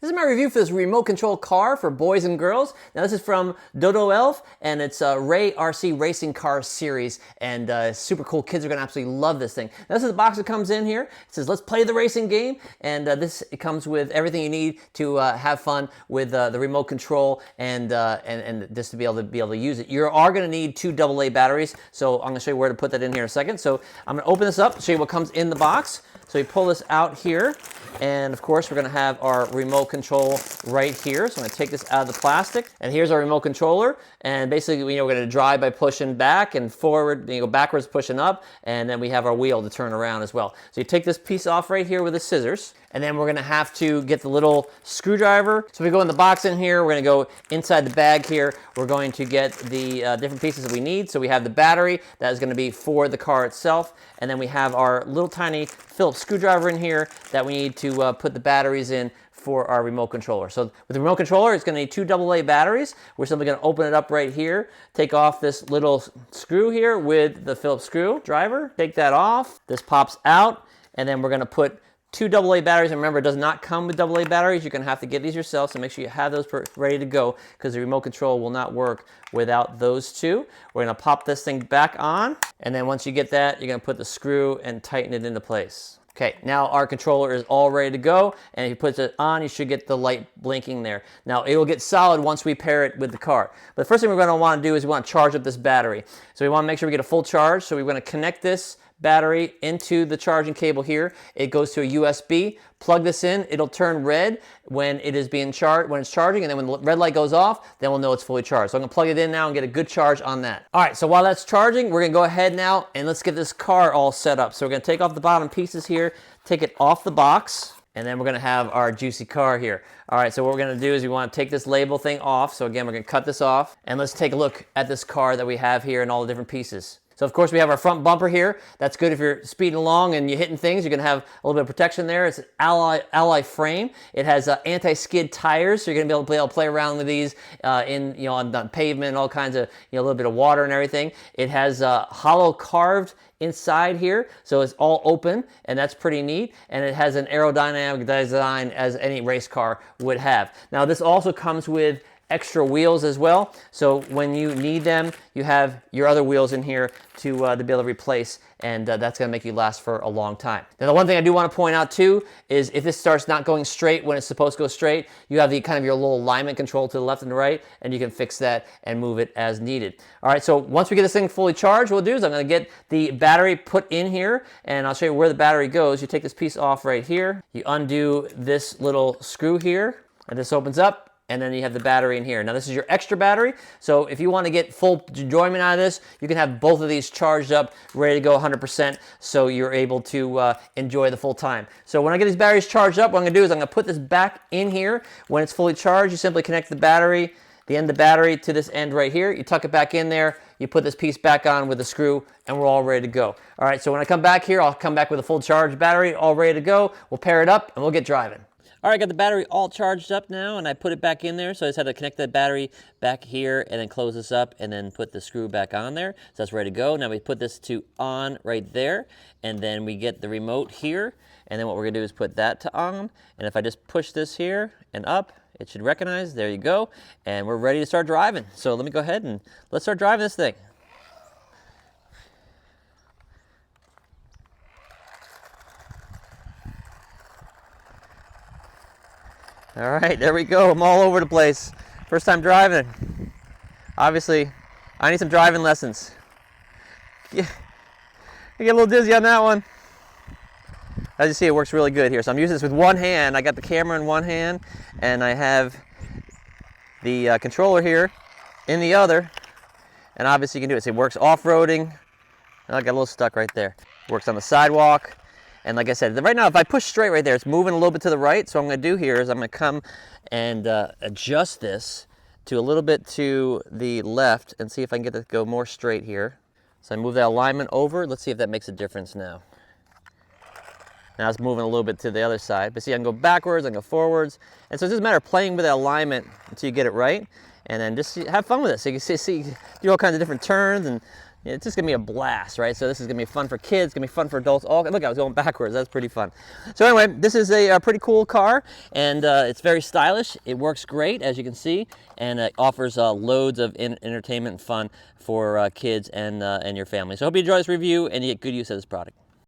This is my review for this remote control car for boys and girls. Now this is from DoDoeleph, and it's a Ray RC Racing Car Series, and super cool. Kids are gonna absolutely love this thing. Now this is the box that comes in here. It says, let's play the racing game, and it comes with everything you need to have fun with the remote control and just to be able to use it. You are gonna need 2 Doublea batteries, so I'm gonna show you where to put that in here in a second. So I'm gonna open this up, show you what comes in the box. So you pull this out here, and of course we're gonna have our remote control right here. So I'm gonna take this out of the plastic, and here's our remote controller. And basically, we're gonna drive by pushing back and forward, go backwards, pushing up, and then we have our wheel to turn around as well. So you take this piece off right here with the scissors, and then we're gonna have to get the little screwdriver. So we go in the box in here, we're gonna go inside the bag here. We're going to get the different pieces that we need. So we have the battery, that is gonna be for the car itself, and then we have our little tiny Phillips screwdriver in here that we need to put the batteries in for our remote controller. So with the remote controller, it's gonna need 2 Doublea batteries. We're simply gonna open it up right here, take off this little screw here with the Phillips screwdriver, take that off, this pops out, and then we're gonna put 2 Doublea batteries. And remember, it does not come with Doublea batteries. You're gonna have to get these yourself, so make sure you have those ready to go, because the remote control will not work without those 2. We're gonna pop this thing back on, and then once you get that, you're gonna put the screw and tighten it into place. Okay, now our controller is all ready to go, and if you put it on, you should get the light blinking there. Now, it will get solid once we pair it with the car. But the first thing we're gonna wanna do is we wanna charge up this battery. So we wanna make sure we get a full charge, so we're gonna connect this battery into the charging cable here. It goes to a USB. Plug this in. It'll turn red when it is being charged, when it's charging, and then when the red light goes off, then we'll know it's fully charged. So I'm gonna plug it in now and get a good charge on that. All right, so while that's charging, we're gonna go ahead now and let's get this car all set up. So we're gonna take off the bottom pieces here, take it off the box, and then we're gonna have our juicy car here. All right, so what we're gonna do is we wanna take this label thing off. So again, we're gonna cut this off, and let's take a look at this car that we have here and all the different pieces. So of course we have our front bumper here. That's good if you're speeding along and you're hitting things. You're gonna have a little bit of protection there. It's an alloy frame. It has anti-skid tires, so you're gonna be able to play around with these on pavement and all kinds of a little bit of water and everything. It has hollow carved inside here, so it's all open, and that's pretty neat. And it has an aerodynamic design as any race car would have. Now this also comes with extra wheels as well, so when you need them, you have your other wheels in here to be able to replace, and that's going to make you last for a long time. Now the one thing I do want to point out too is if this starts not going straight when it's supposed to go straight, you have the kind of your little alignment control to the left and the right, and you can fix that and move it as needed. All right, so once we get this thing fully charged, what we'll do is I'm going to get the battery put in here, and I'll show you where the battery goes. You take this piece off right here, you undo this little screw here, and this opens up, and then you have the battery in here. Now this is your extra battery, so if you want to get full enjoyment out of this, you can have both of these charged up, ready to go 100%, so you're able to enjoy the full time. So when I get these batteries charged up, what I'm going to do is I'm going to put this back in here. When it's fully charged, you simply connect the battery, the end of the battery to this end right here. You tuck it back in there, you put this piece back on with the screw, and we're all ready to go. All right, so when I come back here, I'll come back with a full charged battery, all ready to go. We'll pair it up, and we'll get driving. All right, I got the battery all charged up now, and I put it back in there. So I just had to connect the battery back here and then close this up and then put the screw back on there. So that's ready to go. Now we put this to on right there, and then we get the remote here. And then what we're gonna do is put that to on. And if I just push this here and up, it should recognize, there you go. And we're ready to start driving. So let me go ahead and let's start driving this thing. All right, there we go. I'm all over the place. First time driving. Obviously, I need some driving lessons. Yeah, I get a little dizzy on that one. As you see, it works really good here. So I'm using this with one hand. I got the camera in one hand, and I have the controller here in the other. And obviously, you can do it. So it works off-roading. I got a little stuck right there. Works on the sidewalk. And like I said, right now, if I push straight right there, it's moving a little bit to the right. So what I'm going to do here is I'm going to come and adjust this to a little bit to the left and see if I can get it to go more straight here. So I move that alignment over. Let's see if that makes a difference now. Now it's moving a little bit to the other side. But see, I can go backwards, I can go forwards. And so it's just a matter of playing with that alignment until you get it right. And then just have fun with it. So you can see do all kinds of different turns and it's just gonna be a blast, right? So this is gonna be fun for kids, it's gonna be fun for adults. Oh, look, I was going backwards. That's pretty fun. So anyway, this is a pretty cool car, and it's very stylish. It works great, as you can see, and it offers loads of entertainment and fun for kids and your family. So I hope you enjoy this review and you get good use of this product.